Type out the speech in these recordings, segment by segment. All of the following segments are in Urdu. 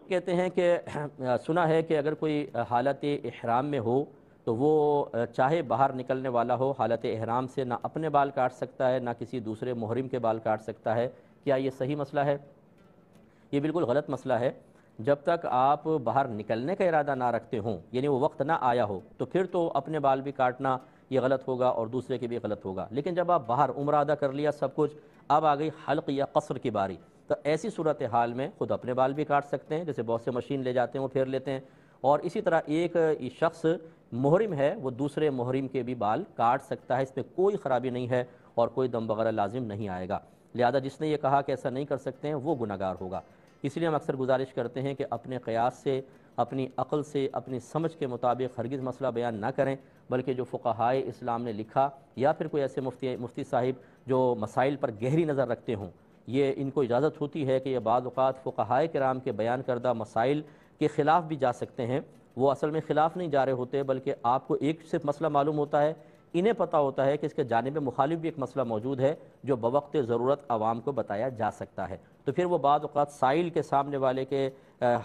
کہتے ہیں کہ سنا ہے کہ اگر کوئی حالت احرام میں ہو تو وہ چاہے باہر نکلنے والا ہو حالت احرام سے، نہ اپنے بال کاٹ سکتا ہے نہ کسی دوسرے محرم کے بال کاٹ سکتا ہے۔ کیا یہ صحیح مسئلہ ہے؟ یہ بالکل غلط مسئلہ ہے۔ جب تک آپ باہر نکلنے کا ارادہ نہ رکھتے ہوں، یعنی وہ وقت نہ آیا ہو، تو پھر تو اپنے بال بھی کاٹنا یہ غلط ہوگا اور دوسرے کے بھی غلط ہوگا۔ لیکن جب آپ باہر عمرہ ادا کر لیا سب کچھ، اب آ گئی حلق یا قصر کی باری، تو ایسی صورتحال میں خود اپنے بال بھی کاٹ سکتے ہیں، جیسے بہت سے مشین لے جاتے ہیں وہ پھیر لیتے ہیں، اور اسی طرح ایک شخص محرم ہے وہ دوسرے محرم کے بھی بال کاٹ سکتا ہے، اس میں کوئی خرابی نہیں ہے اور کوئی دم وغیرہ لازم نہیں آئے گا۔ لہذا جس نے یہ کہا کہ ایسا نہیں کر سکتے ہیں وہ گناہ گار ہوگا۔ اس لیے ہم اکثر گزارش کرتے ہیں کہ اپنے قیاس سے، اپنی عقل سے، اپنی سمجھ کے مطابق ہرگز مسئلہ بیان نہ کریں، بلکہ جو فقہائے اسلام نے لکھا یا پھر کوئی ایسے مفتی صاحب جو مسائل پر گہری نظر رکھتے ہوں، یہ ان کو اجازت ہوتی ہے کہ یہ بعض اوقات فقہائے کرام کے بیان کردہ مسائل کے خلاف بھی جا سکتے ہیں۔ وہ اصل میں خلاف نہیں جا رہے ہوتے، بلکہ آپ کو ایک صرف مسئلہ معلوم ہوتا ہے، انہیں پتہ ہوتا ہے کہ اس کے جانب مخالف بھی ایک مسئلہ موجود ہے جو بوقت ضرورت عوام کو بتایا جا سکتا ہے، تو پھر وہ بعض اوقات سائل کے سامنے والے کے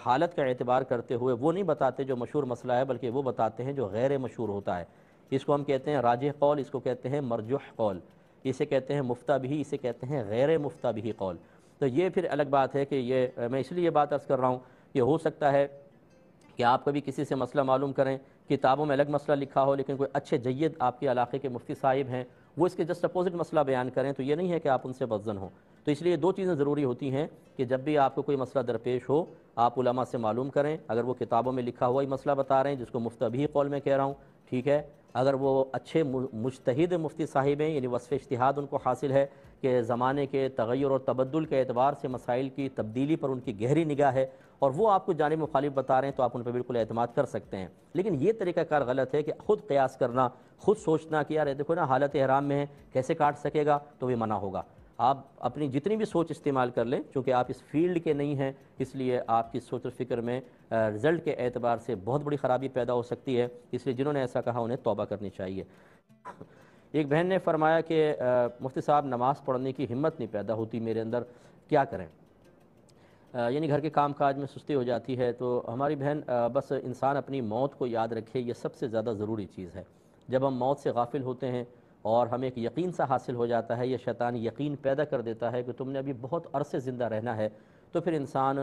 حالت کا اعتبار کرتے ہوئے وہ نہیں بتاتے جو مشہور مسئلہ ہے، بلکہ وہ بتاتے ہیں جو غیر مشہور ہوتا ہے۔ اس کو ہم کہتے ہیں راجح قول، اس کو کہتے ہیں مرجوح قول، اسے کہتے ہیں مفتہ بھی، اسے کہتے ہیں غیر مفتہ بھی قول۔ تو یہ پھر الگ بات ہے کہ یہ میں اس لیے یہ بات عرض کر رہا ہوں، یہ ہو سکتا ہے کہ آپ کبھی کسی سے مسئلہ معلوم کریں، کتابوں میں الگ مسئلہ لکھا ہو، لیکن کوئی اچھے جید آپ کے علاقے کے مفتی صاحب ہیں، وہ اس کے جسٹ اپوزٹ مسئلہ بیان کریں، تو یہ نہیں ہے کہ آپ ان سے بدظن ہوں۔ تو اس لیے دو چیزیں ضروری ہوتی ہیں کہ جب بھی آپ کو کوئی مسئلہ درپیش ہو، آپ علماء سے معلوم کریں۔ اگر وہ کتابوں میں لکھا ہوا ہی مسئلہ بتا رہے ہیں، جس کو مفتبی قول میں کہہ رہا ہوں، ٹھیک ہے۔ اگر وہ اچھے مجتہد مفتی صاحب ہیں، یعنی وصف اجتہاد ان کو حاصل ہے کہ زمانے کے تغیر اور تبدل کے اعتبار سے مسائل کی تبدیلی پر ان کی گہری نگاہ ہے، اور وہ آپ کو جانب مخالف بتا رہے ہیں، تو آپ ان پہ بالکل اعتماد کر سکتے ہیں۔ لیکن یہ طریقہ کار غلط ہے کہ خود قیاس کرنا، خود سوچنا کہ یار دیکھو نا حالت احرام میں ہے، کیسے کاٹ سکے گا، تو وہ منع ہوگا۔ آپ اپنی جتنی بھی سوچ استعمال کر لیں، چونکہ آپ اس فیلڈ کے نہیں ہیں، اس لیے آپ کی سوچ و فکر میں رزلٹ کے اعتبار سے بہت بڑی خرابی پیدا ہو سکتی ہے، اس لیے جنہوں نے ایسا کہا انہیں توبہ کرنی چاہیے۔ ایک بہن نے فرمایا کہ مفتی صاحب نماز پڑھنے کی ہمت نہیں پیدا ہوتی میرے اندر، کیا کریں؟ یعنی گھر کے کام کاج میں سستی ہو جاتی ہے۔ تو ہماری بہن، بس انسان اپنی موت کو یاد رکھے، یہ سب سے زیادہ ضروری چیز ہے۔ جب ہم موت سے غافل ہوتے ہیں اور ہمیں ایک یقین سا حاصل ہو جاتا ہے، یہ شیطان یقین پیدا کر دیتا ہے کہ تم نے ابھی بہت عرصے زندہ رہنا ہے، تو پھر انسان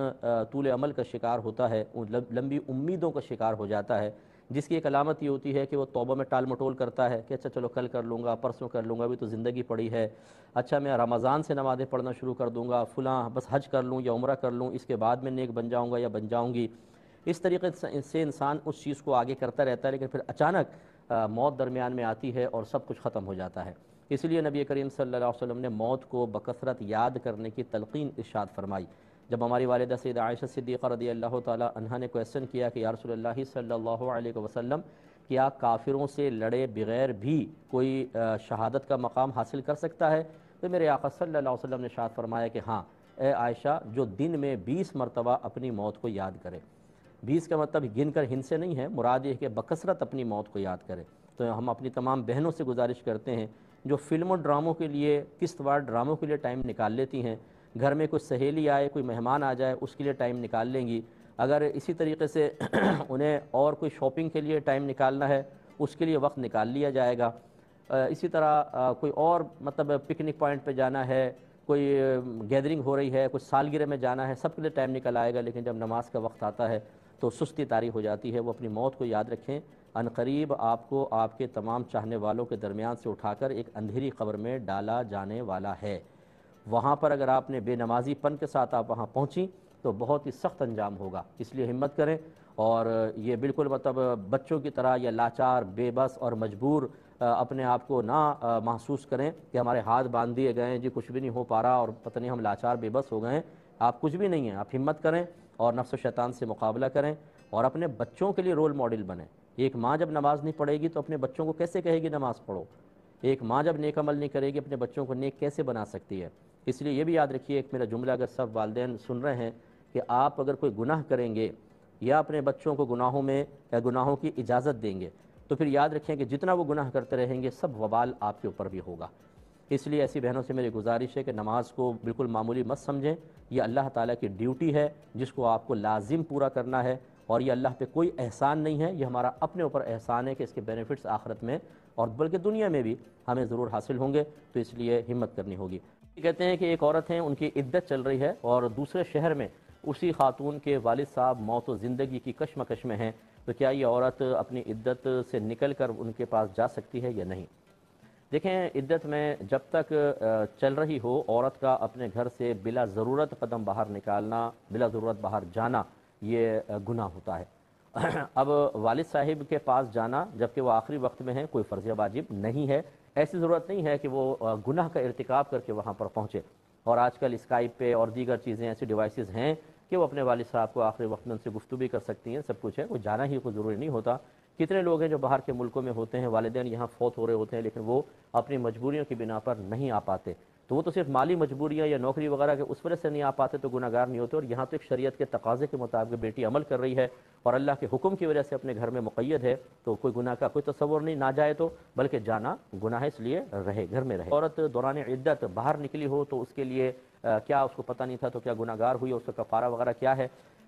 طول عمل کا شکار ہوتا ہے، لمبی امیدوں کا شکار ہو جاتا ہے، جس کی ایک علامت یہ ہوتی ہے کہ وہ توبہ میں ٹال مٹول کرتا ہے کہ اچھا چلو کل کر لوں گا، پرسوں کر لوں گا، ابھی تو زندگی پڑی ہے، اچھا میں رمضان سے نمازیں پڑھنا شروع کر دوں گا، فلاں بس حج کر لوں یا عمرہ کر لوں، اس کے بعد میں نیک بن جاؤں گا یا بن جاؤں گی۔ اس طریقے سے انسان اس چیز کو آگے کرتا رہتا ہے، لیکن پھر اچانک موت درمیان میں آتی ہے اور سب کچھ ختم ہو جاتا ہے۔ اس لیے نبی کریم صلی اللہ علیہ وسلم نے موت کو بکثرت یاد کرنے کی تلقین ارشاد فرمائی۔ جب ہماری والدہ سیدہ عائشہ صدیقہ رضی اللہ تعالی عنہا نے کویسچن کیا کہ یا رسول اللہ صلی اللہ علیہ وسلم، کیا کافروں سے لڑے بغیر بھی کوئی شہادت کا مقام حاصل کر سکتا ہے؟ تو میرے آقا صلی اللہ علیہ وسلم نے ارشاد فرمایا کہ ہاں اے عائشہ، جو دن میں 20 مرتبہ اپنی موت کو یاد کرے۔ 20 کا مطلب گن کر ہن سے نہیں ہے، مراد یہ کہ بکثرت اپنی موت کو یاد کرے۔ تو ہم اپنی تمام بہنوں سے گزارش کرتے ہیں جو فلم و ڈراموں کے لیے، قسط وار ڈراموں کے لیے ٹائم نکال لیتی ہیں، گھر میں کوئی سہیلی آئے، کوئی مہمان آ جائے، اس کے لیے ٹائم نکال لیں گی، اگر اسی طریقے سے انہیں اور کوئی شاپنگ کے لیے ٹائم نکالنا ہے، اس کے لیے وقت نکال لیا جائے گا۔ اسی طرح کوئی اور مطلب پکنک پوائنٹ پہ جانا ہے، کوئی گیدرنگ ہو رہی ہے، کوئی سالگرہ میں جانا ہے، سب کے لیے ٹائم نکل آئے گا، لیکن جب نماز کا وقت آتا ہے تو سستی طاری ہو جاتی ہے۔ وہ اپنی موت کو یاد رکھیں، عنقریب آپ کو آپ کے تمام چاہنے والوں کے درمیان سے اٹھا کر ایک اندھیری قبر میں ڈالا جانے والا ہے۔ وہاں پر اگر آپ نے بے نمازی پن کے ساتھ آپ وہاں پہنچیں تو بہت ہی سخت انجام ہوگا، اس لیے ہمت کریں، اور یہ بالکل مطلب بچوں کی طرح یا لاچار، بے بس اور مجبور اپنے آپ کو نہ محسوس کریں کہ ہمارے ہاتھ باندھ دیے گئے ہیں، جی کچھ بھی نہیں ہو پا رہا اور پتہ نہیں ہم لاچار بے بس ہو گئے ہیں۔ آپ کچھ بھی نہیں ہیں، آپ ہمت کریں اور نفس و شیطان سے مقابلہ کریں اور اپنے بچوں کے لیے رول ماڈل بنیں۔ ایک ماں جب نماز نہیں پڑھے گی تو اپنے بچوں کو کیسے کہے گی نماز پڑھو؟ ایک ماں جب نیک عمل نہیں کرے گی اپنے بچوں کو نیک کیسے بنا سکتی ہے؟ اس لیے یہ بھی یاد رکھیے، ایک میرا جملہ اگر سب والدین سن رہے ہیں، کہ آپ اگر کوئی گناہ کریں گے یا اپنے بچوں کو گناہوں میں یا گناہوں کی اجازت دیں گے، تو پھر یاد رکھیں کہ جتنا وہ گناہ کرتے رہیں گے سب وبال آپ کے اوپر بھی ہوگا۔ اس لیے ایسی بہنوں سے میری گزارش ہے کہ نماز کو بالکل معمولی مت سمجھیں، یہ اللہ تعالیٰ کی ڈیوٹی ہے جس کو آپ کو لازم پورا کرنا ہے، اور یہ اللہ پہ کوئی احسان نہیں ہے، یہ ہمارا اپنے اوپر احسان ہے کہ اس کے بینیفٹس آخرت میں اور بلکہ دنیا میں بھی ہمیں ضرور حاصل ہوں گے، تو اس لیے ہمت کرنی ہوگی۔ کہتے ہیں کہ ایک عورت ہیں، ان کی عدت چل رہی ہے اور دوسرے شہر میں اسی خاتون کے والد صاحب موت و زندگی کی کشمکش میں ہیں، تو کیا یہ عورت اپنی عدت سے نکل کر ان کے پاس جا سکتی ہے یا نہیں؟ دیکھیں، عدت میں جب تک چل رہی ہو، عورت کا اپنے گھر سے بلا ضرورت قدم باہر نکالنا، بلا ضرورت باہر جانا، یہ گناہ ہوتا ہے۔ اب والد صاحب کے پاس جانا جبکہ وہ آخری وقت میں ہیں، کوئی فرض واجب نہیں ہے، ایسی ضرورت نہیں ہے کہ وہ گناہ کا ارتکاب کر کے وہاں پر پہنچے۔ اور آج کل اسکائپ پہ اور دیگر چیزیں ایسی ڈیوائسز ہیں کہ وہ اپنے والد صاحب کو آخری وقت میں ان سے گفتگو بھی کر سکتی ہیں، سب کچھ ہے، وہ جانا ہی کوئی ضروری نہیں ہوتا۔ کتنے لوگ ہیں جو باہر کے ملکوں میں ہوتے ہیں، والدین یہاں فوت ہو رہے ہوتے ہیں، لیکن وہ اپنی مجبوریوں کی بنا پر نہیں آ پاتے، تو وہ تو صرف مالی مجبوریاں یا نوکری وغیرہ کے اس وجہ سے نہیں آ پاتے تو گناہ گار نہیں ہوتے، اور یہاں تو ایک شریعت کے تقاضے کے مطابق بیٹی عمل کر رہی ہے اور اللہ کے حکم کی وجہ سے اپنے گھر میں مقید ہے، تو کوئی گناہ کا کوئی تصور نہیں، نہ جائے تو، بلکہ جانا گناہ ہے، اس لیے رہے، گھر میں رہے۔ عورت دوران عدت باہر نکلی ہو تو اس کے لیے کیا اس کو پتہ نہیں تھا تو کیا گناہ گار ہوئی، اس کا کفارہ وغیرہ کیا ہے؟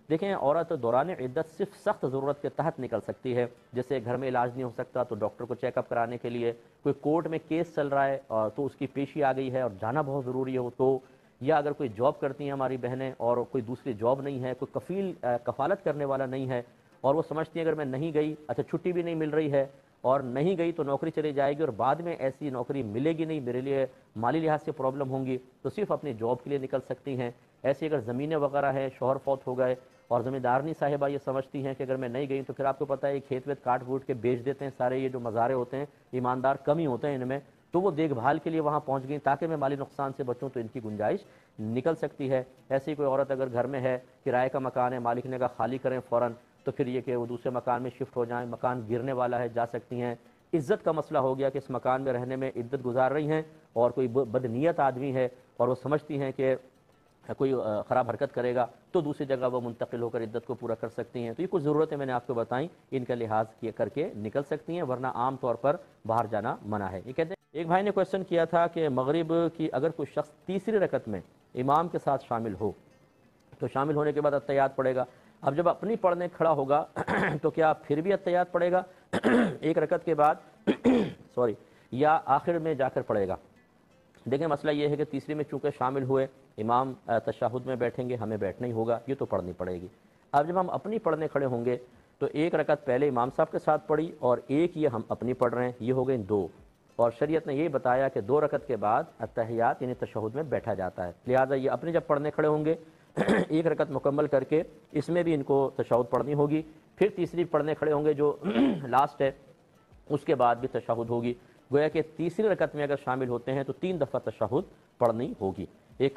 دیکھیں، عورت دوران عدت صرف سخت ضرورت کے تحت نکل سکتی ہے، جیسے گھر میں علاج نہیں ہو سکتا تو ڈاکٹر کو چیک اپ کرانے کے لیے، کوئی کورٹ میں کیس چل رہا ہے تو اس کی پیشی آ گئی ہے اور جانا بہت ضروری ہے تو، یا اگر کوئی جاب کرتی ہیں ہماری بہنیں اور کوئی دوسری جاب نہیں ہے، کوئی کفیل کفالت کرنے والا نہیں ہے، اور وہ سمجھتی ہیں اگر میں نہیں گئی، اچھا چھٹی بھی نہیں مل رہی ہے اور نہیں گئی تو نوکری چلی جائے گی اور بعد میں ایسی نوکری ملے گی نہیں، میرے لیے مالی لحاظ سے پرابلم ہوں گی، تو صرف اپنی جاب کے لیے نکل سکتی ہیں۔ ایسی اگر زمینیں وغیرہ ہیں، شوہر فوت ہو گئے اور زمیندارنی صاحبہ یہ سمجھتی ہیں کہ اگر میں نہیں گئی تو پھر آپ کو پتہ ہے کھیت ویت کاٹ ووٹ کے بیچ دیتے ہیں سارے، یہ جو مزارے ہوتے ہیں ایماندار کم ہی ہوتے ہیں ان میں، تو وہ دیکھ بھال کے لیے وہاں پہنچ گئی تاکہ میں مالی نقصان سے بچوں، تو ان کی گنجائش نکل سکتی ہے۔ ایسی کوئی عورت اگر گھر میں ہے، کرائے کا مکان ہے، مالک نے کہا خالی کریں فوراً، تو پھر یہ کہ وہ دوسرے مکان میں شفٹ ہو جائیں، مکان گرنے والا ہے، جا سکتی ہیں۔ عزت کا مسئلہ ہو گیا کہ اس مکان میں رہنے میں عدت گزار رہی ہیں اور کوئی بدنیت آدمی ہے اور وہ سمجھتی ہیں کہ کوئی خراب حرکت کرے گا تو دوسری جگہ وہ منتقل ہو کر عدت کو پورا کر سکتی ہیں، تو یہ کچھ ضرورتیں میں نے آپ کو بتائیں، ان کا لحاظ کر کے نکل سکتی ہیں، ورنہ عام طور پر باہر جانا منع ہے۔ یہ کہتے ہیں، ایک بھائی نے کویشچن کیا تھا کہ مغرب کی اگر کوئی شخص تیسری رکعت میں امام کے ساتھ شامل ہو تو شامل ہونے کے بعد اتحیات پڑھے گا، اب جب اپنی پڑھنے کھڑا ہوگا تو کیا پھر بھی اتحیات پڑھے گا ایک رکعت کے بعد سوری یا آخر میں جا کر پڑھے گا؟ دیکھیں، مسئلہ یہ ہے کہ تیسری میں چونکہ شامل ہوئے، امام تشہد میں بیٹھیں گے، ہمیں بیٹھنا ہی ہوگا، یہ تو پڑھنی پڑے گی۔ اب جب ہم اپنی پڑھنے کھڑے ہوں گے تو ایک رکعت پہلے امام صاحب کے ساتھ پڑھی اور ایک یہ ہم اپنی پڑھ رہے ہیں، یہ ہو گئے دو، اور شریعت نے یہ بتایا کہ دو رکعت کے بعد اتحیات یعنی تشہد میں بیٹھا جاتا ہے، لہٰذا یہ اپنے جب پڑھنے کھڑے ہوں گے ایک رکعت مکمل کر کے اس میں بھی ان کو تشہد پڑھنی ہوگی، پھر تیسری پڑھنے کھڑے ہوں گے جو لاسٹ ہے، اس کے بعد بھی تشہد ہوگی، گویا کہ تیسری رکعت میں اگر شامل ہوتے ہیں تو 3 دفعہ تشہد پڑھنی ہوگی۔ ایک